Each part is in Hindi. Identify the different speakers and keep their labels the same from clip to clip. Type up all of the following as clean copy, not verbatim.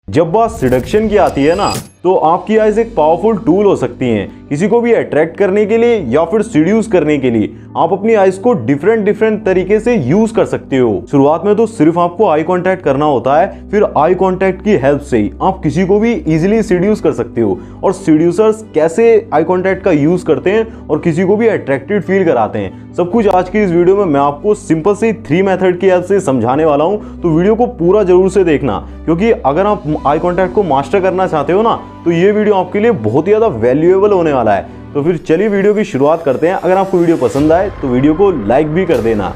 Speaker 1: जब बात सिडक्शन की आती है ना, तो आपकी आइज एक पावरफुल टूल हो सकती हैं किसी को भी अट्रैक्ट करने के लिए या फिर सीड्यूस करने के लिए। आप अपनी आइज को डिफरेंट तरीके से यूज कर सकते हो। शुरुआत में तो सिर्फ आपको आई कांटेक्ट करना होता है, फिर आई कांटेक्ट की हेल्प से ही आप किसी को भी इजीली सीड्यूस कर सकते हो। और सीड्यूसर्स कैसे आई कांटेक्ट का यूज करते हैं और किसी को भी अट्रैक्टेड फील कराते हैं, सब कुछ आज की इस वीडियो में मैं आपको सिंपल से 3 मेथड की हेल्प से समझाने वाला हूं। तो वीडियो को पूरा जरूर से देखना, क्योंकि अगर आप आई कांटेक्ट को मास्टर करना चाहते हो ना, तो ये वीडियो आपके लिए बहुत ही ज्यादा वैल्यूएबल होने वाला है। तो फिर चलिए वीडियो की शुरुआत करते हैं। अगर आपको वीडियो पसंद आए तो वीडियो को लाइक भी कर देना।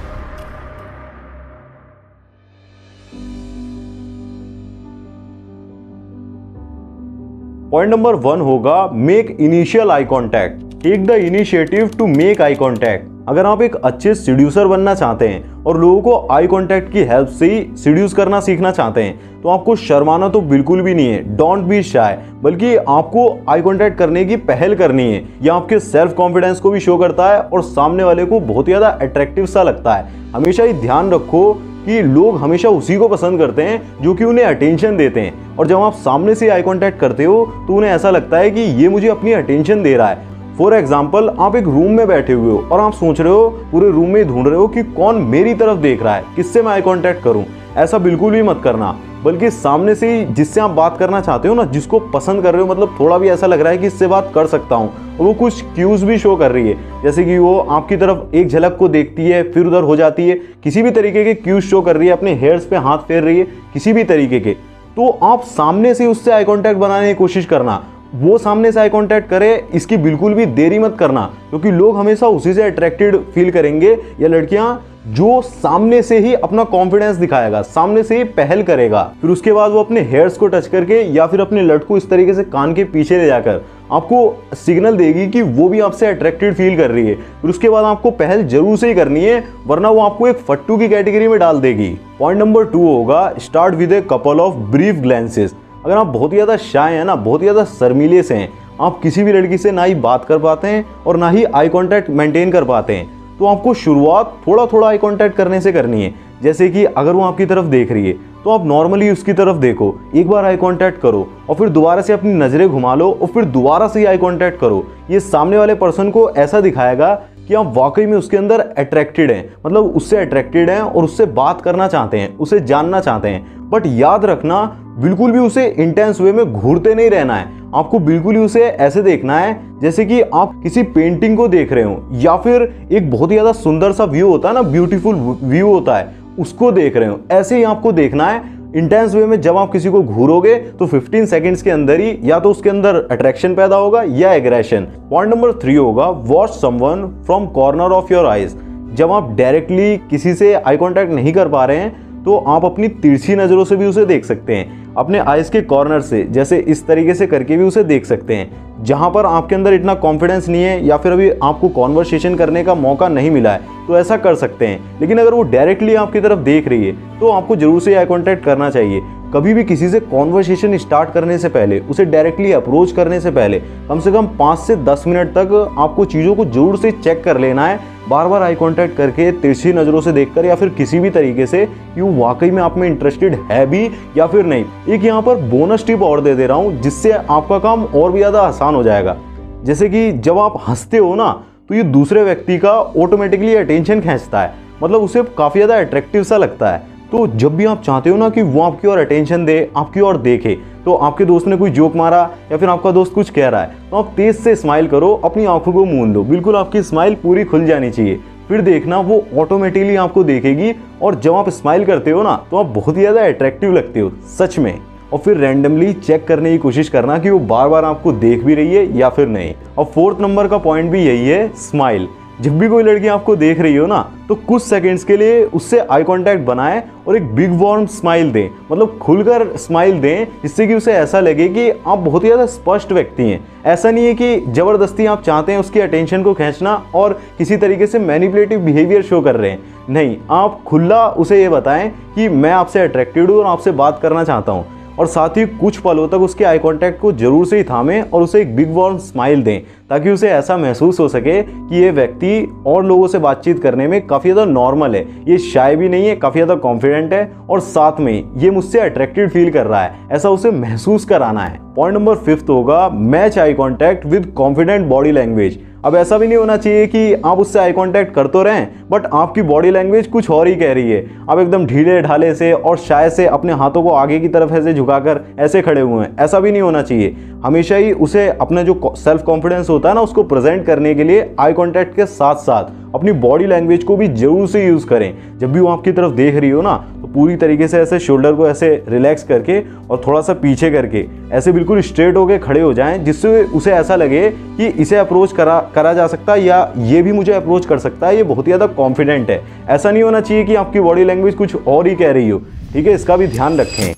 Speaker 1: पॉइंट नंबर 1 होगा make initial eye contact. Take the initiative to make eye contact. अगर आप एक अच्छे सीड्यूसर बनना चाहते हैं और लोगों को आई कांटेक्ट की हेल्प से ही सीड्यूस करना सीखना चाहते हैं, तो आपको शर्माना तो बिल्कुल भी नहीं है। डोंट बी शाय, बल्कि आपको आई कांटेक्ट करने की पहल करनी है। यह आपके सेल्फ कॉन्फिडेंस को भी शो करता है और सामने वाले को बहुत ही ज्यादा अट्रैक्टिव सा लगता है। हमेशा ही ध्यान रखो कि लोग हमेशा उसी को पसंद करते हैं जो कि उन्हें अटेंशन देते हैं। और जब आप सामने से आई कांटेक्ट करते हो तो उन्हें ऐसा लगता है कि ये मुझे अपनी अटेंशन दे रहा है। फॉर एग्जाम्पल, आप एक रूम में बैठे हुए हो और आप सोच रहे हो, पूरे रूम में ढूंढ रहे हो कि कौन मेरी तरफ देख रहा है, किससे मैं आई कांटेक्ट करूं। ऐसा बिल्कुल भी मत करना, बल्कि सामने से ही जिससे आप बात करना चाहते हो ना, जिसको पसंद कर रहे हो, मतलब थोड़ा भी ऐसा लग रहा है कि इससे बात कर सकता हूं, और वो कुछ क्यूज भी शो कर रही है, जैसे कि वो आपकी तरफ एक झलक को देखती है फिर उधर हो जाती है, किसी भी तरीके के क्यूज शो कर रही है, अपने हेयर्स पे हाथ फेर रही है, किसी भी तरीके के, तो आप सामने से उससे आई कांटेक्ट बनाने की कोशिश करना। वो सामने से आई कांटेक्ट करे, इसकी बिल्कुल भी देरी मत करना, क्योंकि लोग हमेशा उसी से अट्रैक्टेड फील करेंगे, या लड़कियां जो सामने से ही अपना कॉन्फिडेंस दिखाएगा, सामने से ही पहल करेगा। फिर उसके बाद वो अपने हेयर्स को टच करके या फिर अपने लट को इस तरीके से कान के पीछे ले जाकर आपको सिग्नल देगी कि वो भी आपसे अट्रैक्टेड फील कर रही है। फिर उसके बाद आपको पहल जरूर से ही करनी है, वरना वो आपको एक फट्टू की कैटेगरी में डाल देगी। पॉइंट नंबर 2 होगा start with a couple of brief glances. अगर आप बहुत ही ज़्यादा शाय हैं ना, बहुत ही ज़्यादा शर्मीले से हैं, आप किसी भी लड़की से ना ही बात कर पाते हैं और ना ही आई कांटेक्ट मेंटेन कर पाते हैं, तो आपको शुरुआत थोड़ा थोड़ा आई कांटेक्ट करने से करनी है। जैसे कि अगर वो आपकी तरफ देख रही है तो आप नॉर्मली उसकी तरफ देखो, एक बार आई कांटेक्ट करो और फिर दोबारा से अपनी नज़रें घुमा लो और फिर दोबारा से आई कांटेक्ट करो। ये सामने वाले पर्सन को ऐसा दिखाएगा कि आप वाकई में उसके अंदर अट्रैक्टेड हैं, मतलब उससे अट्रैक्टेड हैं और उससे बात करना चाहते हैं, उसे जानना चाहते हैं। बट याद रखना, बिल्कुल भी उसे इंटेंस वे में घूरते नहीं रहना है। आपको बिल्कुल ही उसे ऐसे देखना है जैसे कि आप किसी पेंटिंग को देख रहे हो, या फिर एक बहुत ही ज़्यादा सुंदर सा व्यू होता है ना, ब्यूटीफुल व्यू होता है, उसको देख रहे हो। ऐसे ही आपको देखना है इंटेंस वे में। जब आप किसी को घूरोगे तो 15 सेकंड्स के अंदर ही या तो उसके अंदर अट्रैक्शन पैदा होगा या एग्रेशन। पॉइंट नंबर 3 होगा watch someone from corner of your eyes. जब आप डायरेक्टली किसी से आई कांटेक्ट नहीं कर पा रहे हैं, तो आप अपनी तिरछी नज़रों से भी उसे देख सकते हैं, अपने आइज के कॉर्नर से, जैसे इस तरीके से करके भी उसे देख सकते हैं। जहां पर आपके अंदर इतना कॉन्फिडेंस नहीं है या फिर अभी आपको कॉन्वर्सेशन करने का मौका नहीं मिला है, तो ऐसा कर सकते हैं। लेकिन अगर वो डायरेक्टली आपकी तरफ देख रही है तो आपको जरूर से आई कांटेक्ट करना चाहिए। कभी भी किसी से कॉन्वर्सेशन स्टार्ट करने से पहले, उसे डायरेक्टली अप्रोच करने से पहले कम से कम 5 से 10 मिनट तक आपको चीज़ों को जरूर से चेक कर लेना है, बार बार आई कांटेक्ट करके, तिरछी नज़रों से देखकर, या फिर किसी भी तरीके से कि वो वाकई में आप में इंटरेस्टेड है भी या फिर नहीं। एक यहाँ पर बोनस टिप और दे रहा हूँ, जिससे आपका काम और भी ज़्यादा आसान हो जाएगा। जैसे कि जब आप हंसते हो ना, तो ये दूसरे व्यक्ति का ऑटोमेटिकली अटेंशन खींचता है, मतलब उसे काफ़ी ज़्यादा अट्रैक्टिव सा लगता है। तो जब भी आप चाहते हो ना कि वो आपकी ओर अटेंशन दे, आपकी ओर देखे, तो आपके दोस्त ने कोई जोक मारा या फिर आपका दोस्त कुछ कह रहा है, तो आप तेज से स्माइल करो, अपनी आंखों को मूंद लो, बिल्कुल आपकी स्माइल पूरी खुल जानी चाहिए। फिर देखना वो ऑटोमेटिकली आपको देखेगी, और जब आप स्माइल करते हो ना, तो आप बहुत ही ज़्यादा अट्रैक्टिव लगते हो सच में। और फिर रैंडमली चेक करने की कोशिश करना कि वो बार बार आपको देख भी रही है या फिर नहीं। और 4th नंबर का पॉइंट भी यही है, स्माइल। जब भी कोई लड़की आपको देख रही हो ना, तो कुछ सेकंड्स के लिए उससे आई कांटेक्ट बनाएं और एक बिग वार्म स्माइल दें, मतलब खुलकर स्माइल दें, जिससे कि उसे ऐसा लगे कि आप बहुत ही ज़्यादा स्पष्ट व्यक्ति हैं। ऐसा नहीं है कि ज़बरदस्ती आप चाहते हैं उसकी अटेंशन को खींचना और किसी तरीके से मैनिपुलेटिव बिहेवियर शो कर रहे हैं, नहीं। आप खुला उसे ये बताएं कि मैं आपसे अट्रैक्टेड हूँ और आपसे बात करना चाहता हूँ। और साथ ही कुछ पलों तक उसके आई कांटेक्ट को जरूर से ही थामें और उसे एक बिग वार्म स्माइल दें, ताकि उसे ऐसा महसूस हो सके कि ये व्यक्ति और लोगों से बातचीत करने में काफ़ी ज़्यादा नॉर्मल है, ये शाय भी नहीं है, काफ़ी ज़्यादा कॉन्फिडेंट है और साथ में ये मुझसे अट्रैक्टेड फील कर रहा है, ऐसा उसे महसूस कराना है। पॉइंट नंबर 5 होगा match eye contact with confident body language. अब ऐसा भी नहीं होना चाहिए कि आप उससे आई कांटेक्ट कर तो रहें बट आपकी बॉडी लैंग्वेज कुछ और ही कह रही है। आप एकदम ढीले ढाले से और शायद से अपने हाथों को आगे की तरफ ऐसे झुकाकर ऐसे खड़े हुए हैं, ऐसा भी नहीं होना चाहिए। हमेशा ही उसे अपना जो सेल्फ कॉन्फिडेंस होता है ना, उसको प्रेजेंट करने के लिए आई कांटेक्ट के साथ साथ अपनी बॉडी लैंग्वेज को भी जरूर से यूज़ करें। जब भी वो आपकी तरफ देख रही हो ना, तो पूरी तरीके से ऐसे शोल्डर को ऐसे रिलैक्स करके और थोड़ा सा पीछे करके ऐसे बिल्कुल स्ट्रेट होके खड़े हो जाएं, जिससे उसे ऐसा लगे कि इसे अप्रोच करा जा सकता है या ये भी मुझे अप्रोच कर सकता है, ये बहुत ही ज़्यादा कॉन्फिडेंट है। ऐसा नहीं होना चाहिए कि आपकी बॉडी लैंग्वेज कुछ और ही कह रही हो, ठीक है, इसका भी ध्यान रखें।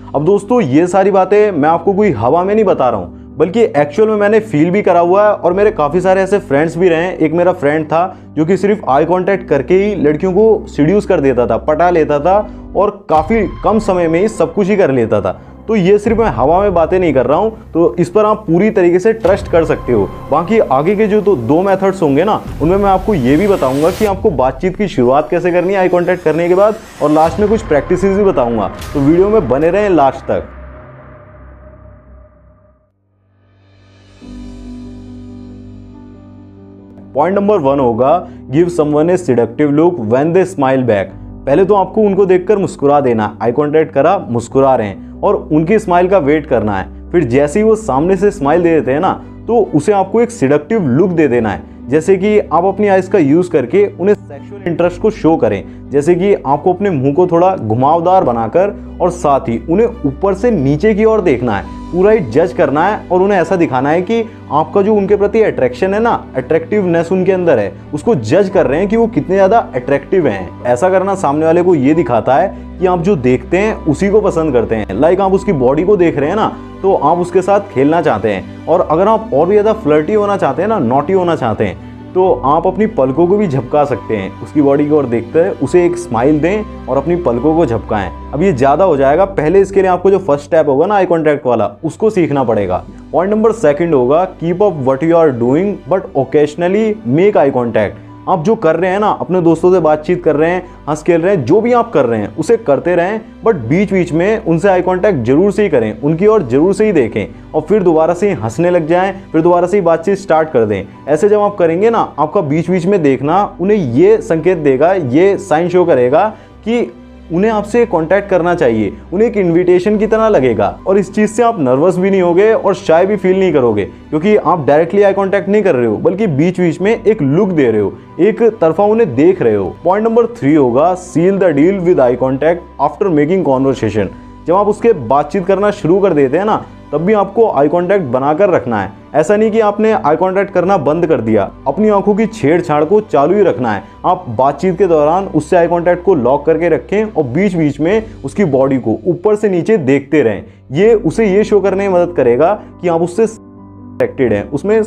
Speaker 1: अब दोस्तों ये सारी बातें मैं आपको कोई हवा में नहीं बता रहा हूँ, बल्कि एक्चुअल में मैंने फील भी करा हुआ है और मेरे काफ़ी सारे ऐसे फ्रेंड्स भी रहे हैं। एक मेरा फ्रेंड था जो कि सिर्फ आई कांटेक्ट करके ही लड़कियों को सीड्यूस कर देता था, पटा लेता था और काफ़ी कम समय में ही सब कुछ ही कर लेता था। तो ये सिर्फ मैं हवा में बातें नहीं कर रहा हूँ, तो इस पर आप पूरी तरीके से ट्रस्ट कर सकते हो। बाकी आगे के जो दो मेथड्स होंगे ना, उनमें मैं आपको ये भी बताऊंगा कि आपको बातचीत की शुरुआत कैसे करनी है आई कांटेक्ट करने के बाद, और लास्ट में कुछ प्रैक्टिसेस भी बताऊंगा, तो वीडियो में बने रहें लास्ट तक। पॉइंट नंबर 1 होगा give someone A seductive look when they smile back. पहले तो आपको उनको देखकर मुस्कुरा देना, आई कांटेक्ट करा, मुस्कुरा रहे हैं और उनकी स्माइल का वेट करना है। फिर जैसे ही वो सामने से स्माइल दे देते हैं ना, तो उसे आपको एक सिडक्टिव लुक दे देना है, जैसे कि आप अपनी आइज का यूज करके उन्हें सेक्सुअल इंटरेस्ट को शो करें। जैसे कि आपको अपने मुंह को थोड़ा घुमावदार बनाकर और साथ ही उन्हें ऊपर से नीचे की ओर देखना है, पूरा ही जज करना है और उन्हें ऐसा दिखाना है कि आपका जो उनके प्रति अट्रैक्शन है ना, अट्रैक्टिवनेस उनके अंदर है, उसको जज कर रहे हैं कि वो कितने ज़्यादा अट्रैक्टिव हैं। ऐसा करना सामने वाले को ये दिखाता है कि आप जो देखते हैं उसी को पसंद करते हैं। लाइक आप उसकी बॉडी को देख रहे हैं ना, तो आप उसके साथ खेलना चाहते हैं। और अगर आप और भी ज़्यादा फ्लर्टी होना चाहते हैं ना, नॉटी होना चाहते हैं, तो आप अपनी पलकों को भी झपका सकते हैं। उसकी बॉडी की ओर देखते हैं, उसे एक स्माइल दें और अपनी पलकों को झपकाएं। अब ये ज़्यादा हो जाएगा, पहले इसके लिए आपको जो फर्स्ट स्टेप होगा ना आई कांटेक्ट वाला, उसको सीखना पड़ेगा। पॉइंट नंबर 2 होगा keep up what you are doing but occasionally make eye contact. आप जो कर रहे हैं ना, अपने दोस्तों से बातचीत कर रहे हैं, हंस खेल रहे हैं, जो भी आप कर रहे हैं उसे करते रहें, बट बीच बीच में उनसे आई कांटेक्ट जरूर से ही करें, उनकी ओर जरूर से ही देखें और फिर दोबारा से ही हंसने लग जाएं, फिर दोबारा से ही बातचीत स्टार्ट कर दें। ऐसे जब आप करेंगे ना, आपका बीच बीच में देखना उन्हें ये संकेत देगा, ये साइन शो करेगा कि उन्हें आपसे कांटेक्ट करना चाहिए, उन्हें एक इनविटेशन की तरह लगेगा। और इस चीज़ से आप नर्वस भी नहीं होगे और शाय भी फील नहीं करोगे, क्योंकि आप डायरेक्टली आई कांटेक्ट नहीं कर रहे हो, बल्कि बीच बीच में एक लुक दे रहे हो, एक तरफा उन्हें देख रहे हो। पॉइंट नंबर 3 होगा seal the deal with eye contact after making conversation. जब आप उसके बातचीत करना शुरू कर देते हैं ना, तब भी आपको आई कांटेक्ट बनाकर रखना है। ऐसा नहीं कि आपने आई कांटेक्ट करना बंद कर दिया, अपनी आंखों की छेड़छाड़ को चालू ही रखना है। आप बातचीत के दौरान उससे आई कांटेक्ट को लॉक करके रखें और बीच बीच में उसकी बॉडी को ऊपर से नीचे देखते रहें। ये उसे ये शो करने में मदद करेगा कि आप उससे अट्रैक्टेड हैं, उसमें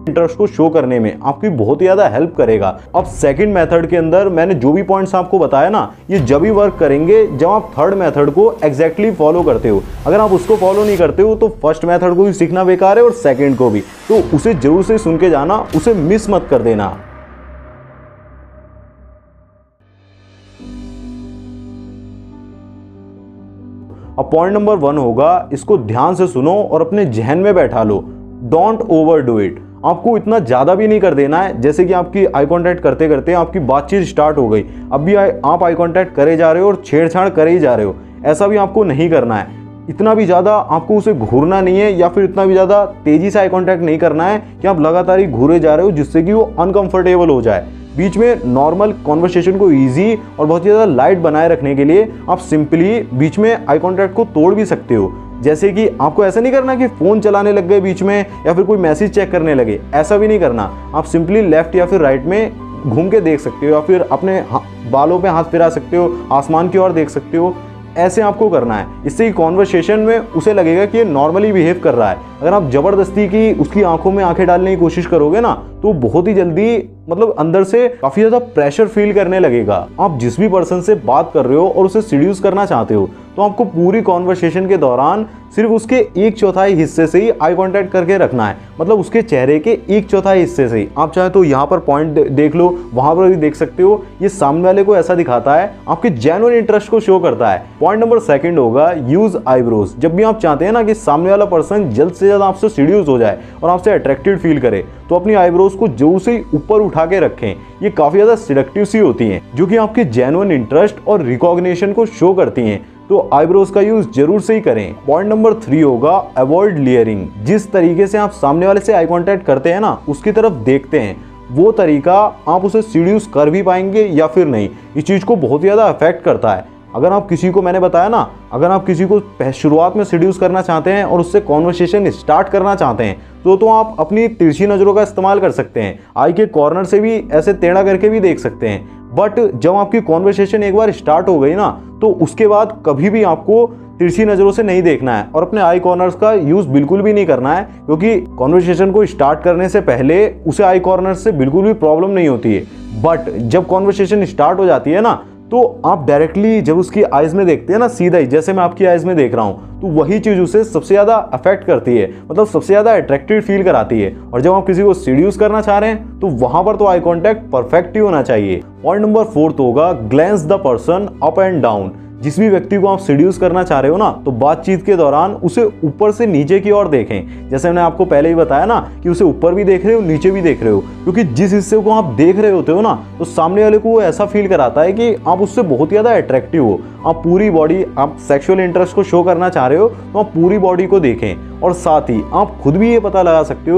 Speaker 1: इंटरेस्ट को शो करने में आपकी बहुत ही ज़्यादा हेल्प करेगा। अब सेकंड मेथड के अंदर मैंने जो भी पॉइंट्स आपको बताया ना, ये जब भी वर्क करेंगे जब आप थर्ड मेथड को एग्जैक्टली फॉलो करते हो। अगर आप उसको फॉलो नहीं करते हो तो फर्स्ट मेथड को भी सीखना बेकार है और सेकंड को भी, तो उसे जरूर से सुन के जाना, उसे मिस मत कर देना। अब पॉइंट नंबर 1 होगा, इसको ध्यान से सुनो और अपने जहन में बैठा लो, डोंट ओवरडू इट। आपको इतना ज़्यादा भी नहीं कर देना है जैसे कि आपकी आई कांटेक्ट करते करते आपकी बातचीत स्टार्ट हो गई, अब भी आप आई कांटेक्ट करे जा रहे हो और छेड़छाड़ करे ही जा रहे हो। ऐसा भी आपको नहीं करना है। इतना भी ज़्यादा आपको उसे घूरना नहीं है, या फिर इतना भी ज़्यादा तेज़ी से आई कांटेक्ट नहीं करना है कि आप लगातार ही घूरे जा रहे हो जिससे कि वो अनकंफर्टेबल हो जाए। बीच में नॉर्मल कॉन्वर्सेशन को ईजी और बहुत ही ज़्यादा लाइट बनाए रखने के लिए आप सिंपली बीच में आई कांटेक्ट को तोड़ भी सकते हो। जैसे कि आपको ऐसा नहीं करना कि फ़ोन चलाने लग गए बीच में या फिर कोई मैसेज चेक करने लगे, ऐसा भी नहीं करना। आप सिंपली लेफ्ट या फिर राइट में घूम के देख सकते हो या फिर अपने बालों पे हाथ फिरा सकते हो, आसमान की ओर देख सकते हो। ऐसे आपको करना है, इससे कॉन्वर्सेशन में उसे लगेगा कि ये नॉर्मली बिहेव कर रहा है। अगर आप ज़बरदस्ती की उसकी आंखों में आंखें डालने की कोशिश करोगे ना, तो तो बहुत ही जल्दी मतलब अंदर से काफी ज्यादा प्रेशर फील करने लगेगा। आप जिस भी पर्सन से बात कर रहे हो और उसे सीड्यूस करना चाहते हो तो आपको पूरी कॉन्वर्सेशन के दौरान सिर्फ उसके 1/4 हिस्से से ही आई कांटेक्ट करके रखना है, मतलब उसके चेहरे के 1/4 हिस्से से ही। आप चाहे तो यहाँ पर पॉइंट देख लो, वहां पर भी देख सकते हो। ये सामने वाले को ऐसा दिखाता है, आपके जेन्युइन इंटरेस्ट को शो करता है। पॉइंट नंबर 2 होगा यूज आईब्रोज। जब भी आप चाहते हैं ना कि सामने वाला पर्सन जल्द से जल्द आपसे सीड्यूस हो जाए और आपसे अट्रैक्टेड फील करे, तो अपनी आईब्रोज को जोर से ऊपर उठा के रखें। ये काफी ज्यादा सिडक्टिव सी होती हैं, जो कि आपके जेन्युइन इंटरेस्ट और रिकॉग्निशन को शो करती हैं। तो आईब्रोज का यूज जरूर से ही करें। पॉइंट नंबर 3 होगा अवॉइड लेयरिंग। जिस तरीके से आप सामने वाले से आई कांटेक्ट करते हैं ना, उसकी तरफ देखते हैं, वो तरीका आप उसे सीड्यूस कर भी पाएंगे या फिर नहीं, इस चीज को बहुत ज्यादा अफेक्ट करता है। अगर आप किसी को, मैंने बताया ना, अगर आप किसी को शुरुआत में सीड्यूस करना चाहते हैं और उससे कॉन्वर्सेशन स्टार्ट करना चाहते हैं तो आप अपनी तिरछी नजरों का इस्तेमाल कर सकते हैं। आई के कॉर्नर से भी ऐसे टेढ़ा करके भी देख सकते हैं। बट जब आपकी कॉन्वर्सेशन एक बार स्टार्ट हो गई ना, तो उसके बाद कभी भी आपको तिरछी नजरों से नहीं देखना है और अपने आई कॉर्नर्स का यूज बिल्कुल भी नहीं करना है, क्योंकि कॉन्वर्सेशन को स्टार्ट करने से पहले उसे आई कॉर्नर्स से बिल्कुल भी प्रॉब्लम नहीं होती है। बट जब कॉन्वर्सेशन स्टार्ट हो जाती है ना, तो आप डायरेक्टली जब उसकी आइज में देखते हैं ना, सीधा ही जैसे मैं आपकी आइज में देख रहा हूं, तो वही चीज उसे सबसे ज्यादा अफेक्ट करती है, मतलब सबसे ज्यादा अट्रैक्टिव फील कराती है। और जब आप किसी को सीड्यूस करना चाह रहे हैं तो वहां पर तो आई कांटेक्ट परफेक्ट ही होना चाहिए। पॉइंट नंबर 4 होगा glance the person up and down. जिस भी व्यक्ति को आप सीड्यूस करना चाह रहे हो ना, तो बातचीत के दौरान उसे ऊपर से नीचे की ओर देखें। जैसे मैंने आपको पहले ही बताया ना कि उसे ऊपर भी देख रहे हो, नीचे भी देख रहे हो, क्योंकि जिस हिस्से को आप देख रहे होते हो ना, तो सामने वाले को वो ऐसा फील कराता है कि आप उससे बहुत ज्यादा अट्रैक्टिव हो। आप पूरी बॉडी, आप सेक्सुअल इंटरेस्ट को शो करना चाह रहे हो तो आप पूरी बॉडी को देखें। और साथ ही आप खुद भी ये पता लगा सकते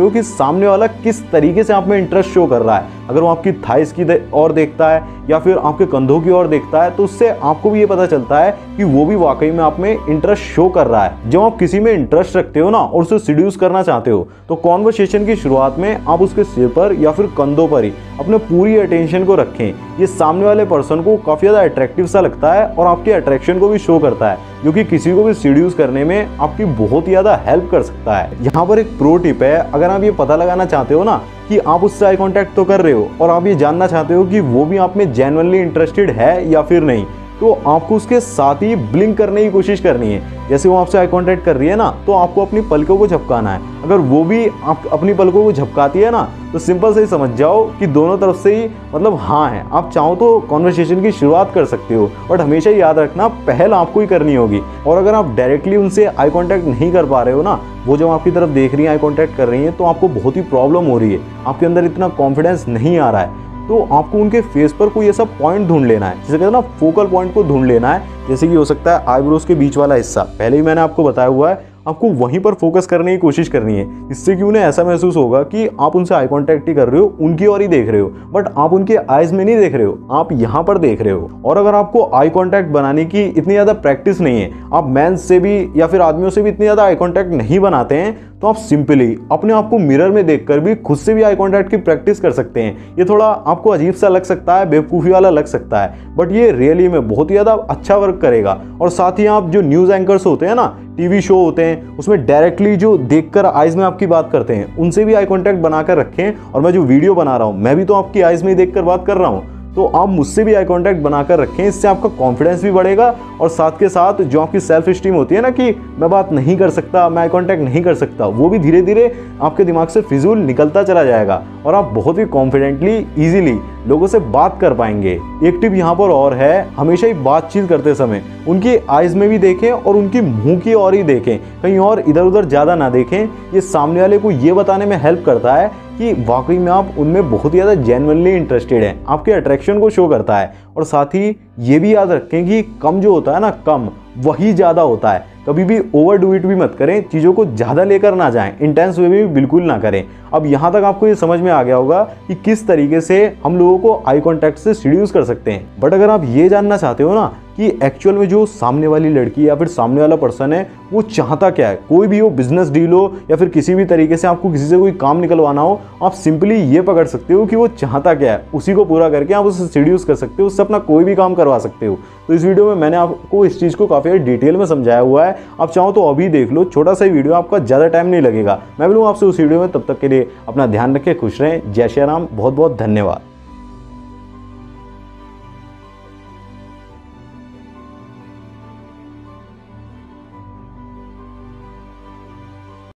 Speaker 1: हो कि सामने वाला किस तरीके से आप में इंटरेस्ट शो कर रहा है। अगर वो आपकी थाइस की ओर देखता है या फिर आपके कंधों की ओर देखता है, तो उससे आपको भी ये पता चलता है कि वो भी वाकई में आप में इंटरेस्ट शो कर रहा है। जब आप किसी में इंटरेस्ट रखते हो ना और उसे सीड्यूस करना चाहते हो, तो कॉन्वर्सेशन की शुरुआत में आप उसके सिर पर या फिर कंधों पर ही अपने पूरी अटेंशन को रखें। ये सामने वाले पर्सन को काफी ज्यादा अट्रैक्टिव सा लगता है और आपके अट्रैक्शन को भी शो करता है, जो कि किसी को भी सीड्यूस करने में आपकी बहुत ज्यादा हेल्प कर सकता है। यहाँ पर एक प्रो टिप है, अगर आप ये पता लगाना चाहते हो ना कि आप उससे आई कांटेक्ट तो कर रहे हो और आप ये जानना चाहते हो कि वो भी आप में जेन्युइनली इंटरेस्टेड है या फिर नहीं, तो आपको उसके साथ ही ब्लिंक करने की कोशिश करनी है। जैसे वो आपसे आई कांटेक्ट कर रही है ना, तो आपको अपनी पलकों को झपकाना है। अगर वो भी आप अपनी पलकों को झपकाती है ना, तो सिंपल से ही समझ जाओ कि दोनों तरफ से ही मतलब हाँ है। आप चाहो तो कॉन्वर्सेशन की शुरुआत कर सकते हो, बट हमेशा याद रखना पहल आपको ही करनी होगी। और अगर आप डायरेक्टली उनसे आई कांटेक्ट नहीं कर पा रहे हो ना, वो जब आपकी तरफ देख रही है, आई कांटेक्ट कर रही है, तो आपको बहुत ही प्रॉब्लम हो रही है, आपके अंदर इतना कॉन्फिडेंस नहीं आ रहा है, तो आपको उनके फेस पर कोई ऐसा पॉइंट ढूंढ लेना है, जिसे कहते हैं ना फोकल पॉइंट को ढूंढ लेना है। जैसे कि हो सकता है आईब्रोज के बीच वाला हिस्सा, पहले ही मैंने आपको बताया हुआ है, आपको वहीं पर फोकस करने की कोशिश करनी है। इससे कि उन्हें ऐसा महसूस होगा कि आप उनसे आई कांटेक्ट ही कर रहे हो, उनकी ओर ही देख रहे हो, बट आप उनके आईज में नहीं देख रहे हो, आप यहाँ पर देख रहे हो। और अगर आपको आई कांटेक्ट बनाने की इतनी ज़्यादा प्रैक्टिस नहीं है, आप मेंस से भी या फिर आदमियों से भी इतनी ज़्यादा आई कांटेक्ट नहीं बनाते हैं, तो आप सिंपली अपने आप को मिरर में देखकर भी खुद से भी आई कांटेक्ट की प्रैक्टिस कर सकते हैं। ये थोड़ा आपको अजीब सा लग सकता है, बेवकूफ़ी वाला लग सकता है, बट ये रियली में बहुत ही ज़्यादा अच्छा वर्क करेगा। और साथ ही आप जो न्यूज़ एंकर्स होते हैं ना, टीवी शो होते हैं, उसमें डायरेक्टली जो देखकर आइज में आपकी बात करते हैं, उनसे भी आई कांटेक्ट बनाकर रखें। और मैं जो वीडियो बना रहा हूँ, मैं भी तो आपकी आइज में ही देखकर बात कर रहा हूँ, तो आप मुझसे भी आई कांटेक्ट बनाकर रखें। इससे आपका कॉन्फिडेंस भी बढ़ेगा और साथ के साथ जो आपकी सेल्फ स्टीम होती है ना कि मैं बात नहीं कर सकता, मैं आई कांटेक्ट नहीं कर सकता, वो भी धीरे धीरे आपके दिमाग से फिजूल निकलता चला जाएगा और आप बहुत ही कॉन्फिडेंटली, ईजिली लोगों से बात कर पाएंगे। एक टिप यहाँ पर और है, हमेशा ही बातचीत करते समय उनकी आइज में भी देखें और उनकी मुंह की ओर ही देखें, कहीं और इधर उधर ज़्यादा ना देखें। ये सामने वाले को ये बताने में हेल्प करता है कि वाकई में आप उनमें बहुत ही ज़्यादा जेन्युइनली इंटरेस्टेड हैं, आपके अट्रैक्शन को शो करता है। और साथ ही ये भी याद रखें कि कम जो होता है ना, कम वही ज़्यादा होता है। कभी भी ओवर डू इट भी मत करें, चीज़ों को ज़्यादा लेकर ना जाएं, इंटेंस वे में भी बिल्कुल ना करें। अब यहाँ तक आपको ये समझ में आ गया होगा कि किस तरीके से हम लोगों को आई कॉन्टैक्ट से सीड्यूस कर सकते हैं। बट अगर आप ये जानना चाहते हो ना कि एक्चुअल में जो सामने वाली लड़की या फिर सामने वाला पर्सन है वो चाहता क्या है, कोई भी हो, बिजनेस डील हो या फिर किसी भी तरीके से आपको किसी से कोई काम निकलवाना हो, आप सिंपली ये पकड़ सकते हो कि वो चाहता क्या है, उसी को पूरा करके आप उसे सीड्यूस कर सकते हो, उससे अपना कोई भी काम करवा सकते हो। तो इस वीडियो में मैंने आपको इस चीज़ को काफ़ी डिटेल में समझाया हुआ है। आप चाहो तो अभी देख लो, छोटा सा वीडियो, आपका ज़्यादा टाइम नहीं लगेगा। मैं मिलूँ आपसे उस वीडियो में, तब तक के लिए अपना ध्यान रखें, खुश रहें। जय श्री राम, बहुत बहुत धन्यवाद।